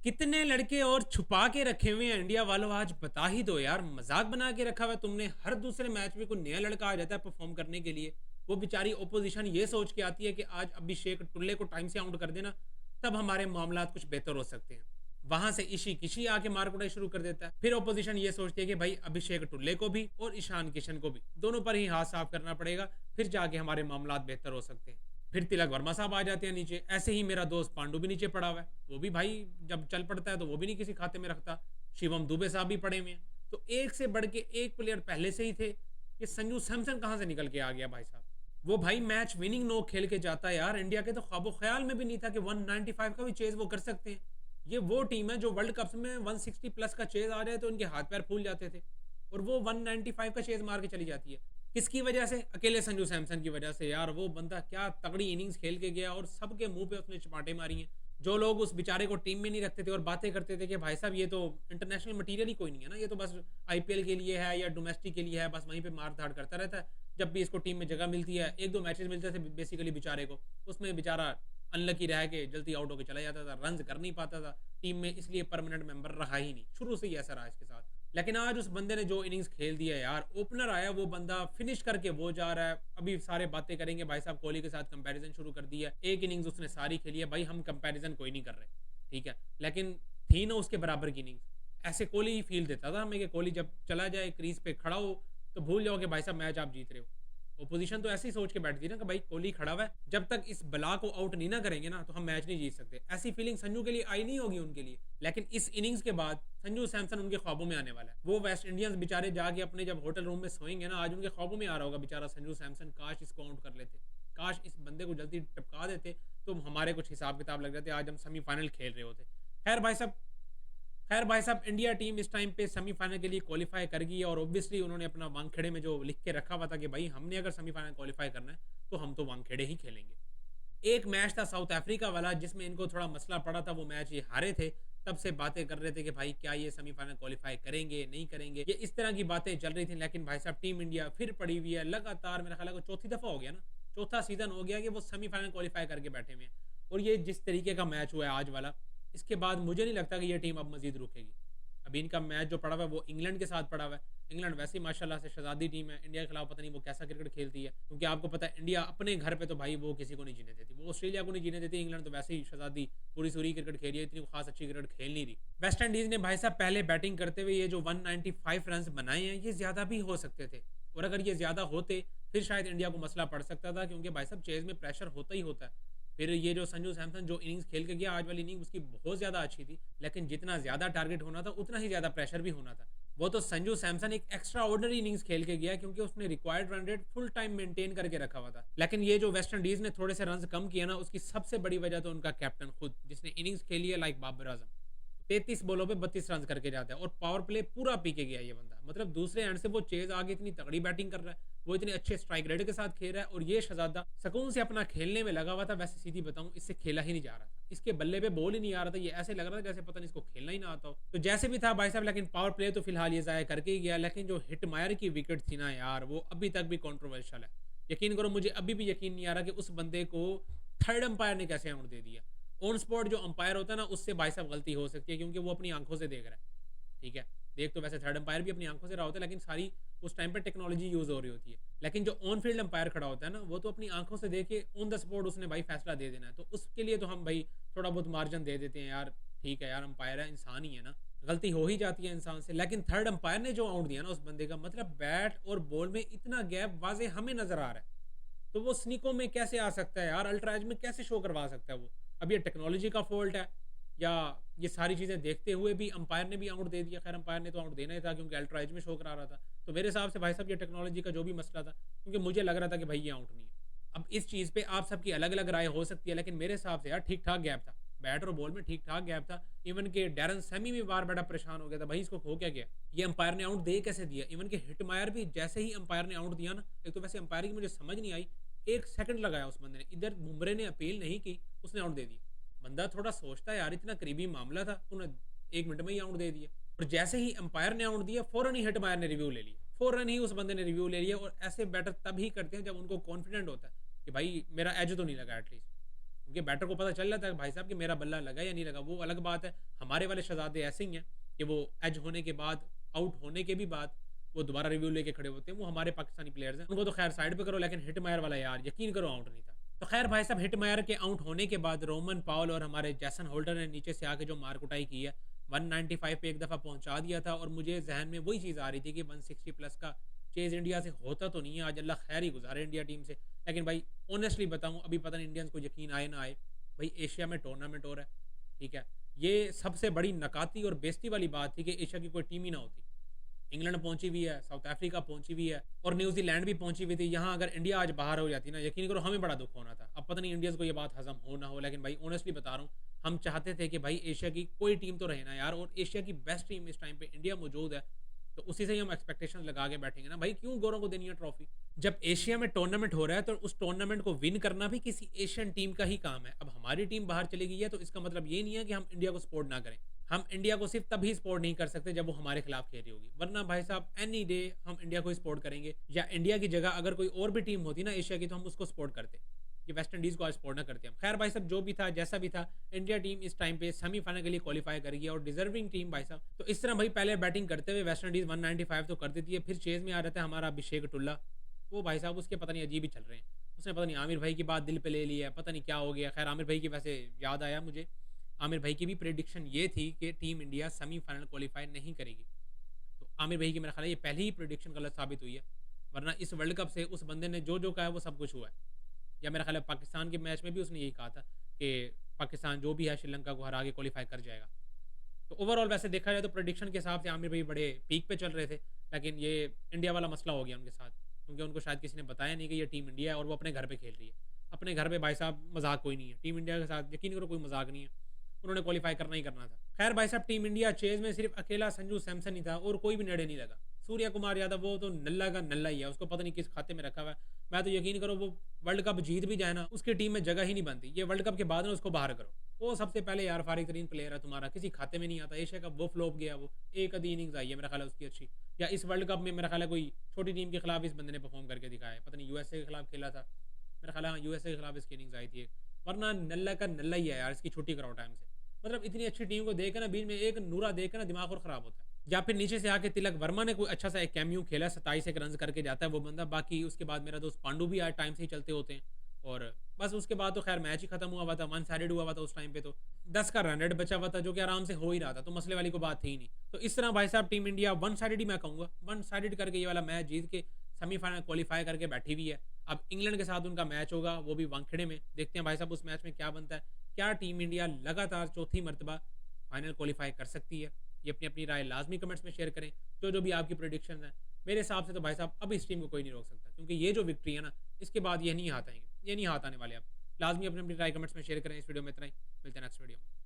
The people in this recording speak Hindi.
कितने लड़के और छुपा के रखे हुए हैं इंडिया वालों, आज बता ही दो यार। मजाक बना के रखा हुआ है तुमने। हर दूसरे मैच में कोई नया लड़का आ जाता है परफॉर्म करने के लिए। वो बेचारी ओपोजिशन ये सोच के आती है कि आज अभिषेक टुल्ले को टाइम से आउट कर देना, तब हमारे मामला कुछ बेहतर हो सकते हैं। वहां से ईशी किशी आके मार कुटाई शुरू कर देता है। फिर ओपोजिशन ये सोचती है कि भाई अभिषेक टुल्ले को भी और ईशान किशन को भी, दोनों पर ही हाथ साफ करना पड़ेगा, फिर जाके हमारे मामला बेहतर हो सकते हैं। फिर तिलक वर्मा साहब आ जाते हैं नीचे। ऐसे ही मेरा दोस्त पांडु भी नीचे पड़ा हुआ है। वो भी भाई जब चल पड़ता है तो वो भी नहीं किसी खाते में रखता। शिवम दुबे साहब भी पड़े हुए हैं। तो एक से बढ़ के एक प्लेयर पहले से ही थे। ये संजू सैमसन कहां से निकल के आ गया भाई साहब। वो भाई मैच विनिंग नोक खेल के जाता है यार। इंडिया के तो ख्वाबो ख्याल में भी नहीं था कि 195 का भी चेज वो कर सकते हैं। ये वो टीम है जो वर्ल्ड कप में 160 प्लस का चेज आ रहा है तो इनके हाथ पैर फूल जाते थे, और वो 195 का चेज मार के चली जाती है। किसकी वजह से? अकेले संजू सैमसन की वजह से यार। वो बंदा क्या तगड़ी इनिंग्स खेल के गया और सबके मुंह पे उसने चपाटे मारी हैं। जो लोग उस बेचारे को टीम में नहीं रखते थे और बातें करते थे कि भाई साहब ये तो इंटरनेशनल मटेरियल ही कोई नहीं है ना, ये तो बस आईपीएल के लिए है या डोमेस्टिक के लिए है, बस वहीं पे मार धाड़ करता रहता है। जब भी इसको टीम में जगह मिलती है, एक दो मैचेस मिलते थे बेसिकली बेचारे को, उसमें बेचारा अनलकी रह के जल्दी आउट होकर चला जाता था, रन कर नहीं पाता था टीम में, इसलिए परमानेंट मेंबर रहा ही नहीं। शुरू से ही ऐसा रहा इसके साथ। लेकिन आज उस बंदे ने जो इनिंग्स खेल दिया यार, ओपनर आया वो बंदा फिनिश करके वो जा रहा है। अभी सारे बातें करेंगे भाई साहब, कोहली के साथ कंपैरिजन शुरू कर दिया। एक इनिंग्स उसने सारी खेली है भाई, हम कंपैरिजन कोई नहीं कर रहे, ठीक है, लेकिन थी ना उसके बराबर की इनिंग्स। ऐसे कोहली ही फील देता था हमें कि कोहली जब चला जाए क्रीज पे खड़ा हो तो भूल जाओ कि भाई साहब मैच आप जीत रहे हो। ओपोजिशन तो ऐसे ही सोच के बैठती ना कि भाई कोहली खड़ा हुआ है, जब तक इस बला को आउट नहीं ना करेंगे ना तो हम मैच नहीं जीत सकते। ऐसी फीलिंग संजू के लिए आई नहीं होगी उनके लिए, लेकिन इस इनिंग्स के बाद संजू सैमसन उनके ख्वाबों में आने वाला है। वो वेस्ट इंडियंस बेचारे जाके अपने जब होटल रूम में सोएंगे ना, आज उनके ख्वाबों में आ रहा होगा बेचारा संजू सैमसन, काश इसको आउट कर लेते, काश इस बंदे को जल्दी टपका देते तो हमारे कुछ हिसाब किताब लग जाते, आज हम सेमीफाइनल खेल रहे होते। खैर भाई साहब इंडिया टीम इस टाइम पे सेमीफाइनल के लिए क्वालिफाई कर गई है, और ऑब्वियसली उन्होंने अपना वानखेड़े में जो लिख के रखा हुआ था कि भाई हमने अगर सेमीफाइनल क्वालिफाई करना है तो हम तो वानखेड़े ही खेलेंगे। एक मैच था साउथ अफ्रीका वाला जिसमें इनको थोड़ा मसला पड़ा था, वो मैच ये हारे थे। तब से बातें कर रहे थे कि भाई क्या ये सेमीफाइनल क्वालिफाई करेंगे नहीं करेंगे, ये इस तरह की बातें चल रही थी। लेकिन भाई साहब टीम इंडिया फिर पड़ी हुई है लगातार, मेरा ख्याल है चौथी दफा हो गया ना, चौथा सीजन हो गया कि वो सेमीफाइनल क्वालिफाई करके बैठे हुए हैं। और ये जिस तरीके का मैच हुआ है आज वाला, इसके बाद मुझे नहीं लगता कि ये टीम अब मजीद रुकेगी। अभी इनका मैच जो पड़ा हुआ है वो इंग्लैंड के साथ पड़ा हुआ है। इंग्लैंड वैसे ही माशाल्लाह से शहजादी टीम है, इंडिया के खिलाफ पता नहीं वो कैसा क्रिकेट खेलती है, क्योंकि आपको पता है इंडिया अपने घर पे तो भाई वो किसी को नहीं जीने देती, वो ऑस्ट्रेलिया को नहीं जीने देती। इंग्लैंड तो वैसे ही शहजादी पूरी सूरी क्रिकेट खेली है, इतनी खास अच्छी क्रिकेट खेल नहीं रही। वेस्ट इंडीज ने भाई साहब पहले बैटिंग करते हुए ये जो 195 रन बनाए हैं, ये ज्यादा भी हो सकते थे, और अगर ये ज्यादा होते फिर शायद इंडिया को मसला पड़ सकता था, क्योंकि भाई साहब चेज में प्रेशर होता ही होता है। फिर ये जो संजू सैमसन जो इनिंग्स खेल के गया आज वाली इनिंग उसकी बहुत ज़्यादा अच्छी थी, लेकिन जितना ज़्यादा टारगेट होना था उतना ही ज़्यादा प्रेशर भी होना था। वो तो संजू सैमसन एक एक्स्ट्रा ऑर्डनरी इनिंग्स खेल के गया, क्योंकि उसने required run rate full time maintain करके रखा हुआ था। लेकिन ये जो वेस्ट इंडीज ने थोड़े से रन कम किया ना, उसकी सबसे बड़ी वजह तो उनका कैप्टन खुद, जिसने इनिंग्स खेली है लाइक बाबर आजम। 33 बॉलों पे 32 रन करके जाता है, और पावर प्ले पूरा पी के गया ये बंदा। मतलब दूसरे एंड से वो चेज आगे इतनी तगड़ी बैटिंग कर रहा है, वो इतने अच्छे स्ट्राइक रेट के साथ खेल रहा है, और ये शहजादा सुकून से अपना खेलने में लगा हुआ था। वैसे सीधी बताऊं, इससे खेला ही नहीं जा रहा था, इसके बल्ले पे बॉल ही नहीं आ रहा था। ये ऐसे लग रहा था जैसे पता नहीं इसको खेलना ही ना आता हो। तो जैसे भी था भाई साहब, लेकिन पावर प्ले तो फिलहाल ये जाया करके ही गया। लेकिन जो हिटमायर की विकेट थी ना यार, वो अभी तक भी कॉन्ट्रोवर्शियल है। यकीन करो, मुझे अभी भी यकीन नहीं आ रहा कि उस बंदे को थर्ड अंपायर ने कैसे आउट दे दिया। ऑन स्पॉट जो अंपायर होता है ना, उससे भाई साहब गलती हो सकती है, क्योंकि वो अपनी आंखों से देख रहा है, ठीक है। देख तो वैसे थर्ड अंपायर भी अपनी आंखों से रहा होता है, लेकिन सारी उस टाइम पे टेक्नोलॉजी यूज हो रही होती है। लेकिन जो ऑन फील्ड अंपायर खड़ा होता है ना, वो तो अपनी आंखों से देख के ऑन द स्पॉट उसने भाई फैसला दे देना है। तो उसके लिए तो हम भाई थोड़ा बहुत मार्जिन दे देते हैं यार, ठीक है यार, अंपायर है, इंसान ही है ना, गलती हो ही जाती है इंसान से। लेकिन थर्ड अंपायर ने जो आउट दिया ना उस बंदे का, मतलब बैट और बॉल में इतना गैप वाजे हमें नजर आ रहा है, तो वो स्निको में कैसे आ सकता है यार, अल्ट्रा एज में कैसे शो करवा सकता है वो। अब ये टेक्नोलॉजी का फॉल्ट है, या ये सारी चीज़ें देखते हुए भी अंपायर ने भी आउट दे दिया। खैर अंपायर ने तो आउट देना ही था, क्योंकि अल्ट्रा एज में शो करा रहा था। तो मेरे हिसाब से भाई साहब ये टेक्नोलॉजी का जो भी मसला था, क्योंकि मुझे लग रहा था कि भाई ये आउट नहीं है। अब इस चीज़ पे आप सबकी अलग अलग राय हो सकती है, लेकिन मेरे हिसाब से यार ठीक ठाक गैप था, बैट और बॉल में ठीक ठाक गैप था। इवन के डैरन सेमी भी बार बड़ा परेशान हो गया था, भाई इसको खो क्या गया, ये अंपायर ने आउट दे कैसे दिया। इवन के हिटमायर भी जैसे ही अंपायर ने आउट दिया ना, एक तो वैसे अंपायर की मुझे समझ नहीं आई, 1 सेकंड लगाया उस बंदे ने, इधर बुमरे ने अपील नहीं की, उसने आउट दे दिया। बंदा थोड़ा सोचता है यार, इतना करीबी मामला था, तूने 1 मिनट में ही आउट दे दिया। और जैसे ही अंपायर ने आउट दिया, फौरन ही हिटमायर ने रिव्यू ले लिया, फौरन ही उस बंदे ने रिव्यू ले लिया। और ऐसे बैटर तभी करते हैं जब उनको कॉन्फिडेंट होता है कि भाई मेरा एज तो नहीं लगा एटलीस्ट। क्योंकि बैटर को पता चल जाता है भाई साहब कि मेरा बल्ला लगा या नहीं लगा। वो अलग बात है, हमारे वाले शहजादे ऐसे ही हैं कि वो एज होने के बाद, आउट होने के भी बाद वो दोबारा रिव्यू लेके खड़े होते हैं। वो हमारे पाकिस्तानी प्लेयर्स हैं, उनको तो खैर साइड पे करो, लेकिन हिटमायर वाला यार यकीन करो आउट नहीं था। तो खैर भाई साहब हिटमायर के आउट होने के बाद रोमन पाउल और हमारे जैसन होल्डर ने नीचे से आके जो मार कुटाई की है, 195 पे एक दफ़ा पहुंचा दिया था। और मुझे जहन में वही चीज़ आ रही थी कि 160 प्लस का चेज़ इंडिया से होता तो नहीं है, आज अल्लाह खैर ही गुजारे इंडिया टीम से। लेकिन भाई ऑनेस्टली बताऊं, अभी पता नहीं इंडियंस को यकीन आए ना आए, भाई एशिया में टूर्नामेंट हो रहा है, ठीक है। ये सबसे बड़ी नकाती और बेइज्जती वाली बात थी कि एशिया की कोई टीम ही ना होती। इंग्लैंड पहुंची हुई है, साउथ अफ्रीका पहुंची हुई है और न्यूजीलैंड भी पहुंची हुई थी। यहाँ अगर इंडिया आज बाहर हो जाती ना, यकीन करो हमें बड़ा दुख होना था। अब पता नहीं इंडियंस को ये बात हजम हो ना हो, लेकिन भाई ऑनेस्टली बता रहा हूँ, हम चाहते थे कि भाई एशिया की कोई टीम तो रहे ना यार। और एशिया की बेस्ट टीम इस टाइम पे इंडिया मौजूद है, तो उसी से ही हम एक्सपेक्टेशन लगा के बैठेंगे ना भाई। क्यों गोरों को देनी है ट्रॉफी? जब एशिया में टूर्नामेंट हो रहा है तो उस टूर्नामेंट को विन करना भी किसी एशियन टीम का ही काम है। अब हमारी टीम बाहर चली गई है तो इसका मतलब ये नहीं है कि हम इंडिया को सपोर्ट ना करें। हम इंडिया को सिर्फ तभी सपोर्ट नहीं कर सकते जब वो हमारे खिलाफ खेल रही होगी, वरना भाई साहब एनी डे हम इंडिया को सपोर्ट करेंगे। या इंडिया की जगह अगर कोई और भी टीम होती ना एशिया की, तो हम उसको सपोर्ट करते। ये वेस्ट इंडीज को आज सपोर्ट ना करते हम। खैर भाई साहब जो भी था जैसा भी था, इंडिया टीम इस टाइम पे सेमीफाइनल के लिए क्वालिफाई कर गई और डिजर्विंग टीम भाई साहब। तो इस तरह भाई पहले बैटिंग करते हुए वेस्ट इंडीज 195 तो कर देती है, फिर चेज में आ जाता है हमारा अभिषेक टुल्ला। वो भाई साहब उसके पता नहीं अजीब ही चल रहे हैं। उसने पता नहीं आमिर भाई की बात दिल पे ले लिया है, पता नहीं क्या हो गया। खैर आमिर भाई की वैसे याद आया मुझे, आमिर भाई की भी प्रेडिक्शन ये थी कि टीम इंडिया सेमीफाइनल क्वालिफाई नहीं करेगी। तो आमिर भाई की मेरा ख्याल है ये पहली ही प्रेडिक्शन गलत साबित हुई है, वरना इस वर्ल्ड कप से उस बंदे ने जो जो कहा है वो सब कुछ हुआ है। या मेरा ख्याल है पाकिस्तान के मैच में भी उसने यही कहा था कि पाकिस्तान जो भी है श्रीलंका को हरा के क्वालिफाई कर जाएगा। तो ओवरऑल वैसे देखा जाए तो प्रेडिक्शन के हिसाब से आमिर भाई बड़े पीक पे चल रहे थे, लेकिन ये इंडिया वाला मसला हो गया उनके साथ, क्योंकि उनको शायद किसी ने बताया नहीं कि ये टीम इंडिया है और वो अपने घर पे खेल रही है। अपने घर पे भाई साहब मजाक कोई नहीं है, टीम इंडिया के साथ यकीन करो कोई मजाक नहीं है। उन्होंने क्वालिफाई करना ही करना था। खैर भाई साहब टीम इंडिया चेज में सिर्फ अकेला संजू सैमसन ही था और कोई भी नेड़े नहीं लगा। सूर्य कुमार यादव वो तो नल्ला का नल्ला ही है, उसको पता नहीं किस खाते में रखा हुआ है। मैं तो यकीन करो वो वर्ल्ड कप जीत भी जाए ना, उसकी टीम में जगह ही नहीं बनती। ये वर्ल्ड कप के बाद ना उसको बाहर करो। वो सबसे पहले यार फारिग तरीन प्लेयर है तुम्हारा, किसी खाते में नहीं आता। एशिया कप वो फ्लॉप गया, वो एक आधी इनिंग्स आई है मेरा ख्याल है उसकी अच्छी। या इस वर्ल्ड कप में मेरा ख्याल है कोई छोटी टीम के खिलाफ इस बंदे ने परफॉर्म करके दिखाया है, पता नहीं यूएसए के खिलाफ खेला था मेरा ख्याल है, यूएसए के खिलाफ इसकी इनिंग्स आई थी। वरना नल्ला का नल्ला ही है यार, इसकी छुट्टी कराओ टाइम से। मतलब इतनी अच्छी टीम को देकर ना बीच में एक नूरा देकर ना दिमाग और खराब होता है। या फिर नीचे से आके तिलक वर्मा ने कोई अच्छा सा एक कैम्यू खेला, 27 एक रन करके जाता है वो बंदा। बाकी उसके बाद मेरा दोस्त पांडु भी आज टाइम से ही चलते होते हैं। और बस उसके बाद तो खैर मैच ही खत्म हुआ था, 1 साइडेड हुआ था उस टाइम पे। तो 10 का रन रेट बचा हुआ था जो कि आराम से हो ही रहा था, तो मसले वाली कोई बात थी ही नहीं। तो इस तरह भाई साहब टीम इंडिया 1 साइडेड ही मैं कहूँगा, 1 साइडेड करके ये वाला मैच जीत के सेमीफाइनल क्वालिफाई करके बैठी हुई है। अब इंग्लैंड के साथ उनका मैच होगा, वो भी वानखेड़े में। देखते हैं भाई साहब उस मैच में क्या बनता है। क्या टीम इंडिया लगातार चौथी मरतबा फाइनल क्वालिफाई कर सकती है? ये अपनी अपनी राय लाजमी कमेंट्स में शेयर करें, जो जो भी आपकी प्रेडिक्शन है। मेरे हिसाब से तो भाई साहब अब इस टीम को कोई नहीं रोक सकता, क्योंकि ये जो विक्ट्री है ना, इसके बाद ये नहीं हाथ आएंगे, ये नहीं हाथ आने वाले। आप लाजमी अपनी अपनी राय कमेंट्स में शेयर करें। इस वीडियो में इतना ही, मिलते हैं नेक्स्ट वीडियो में।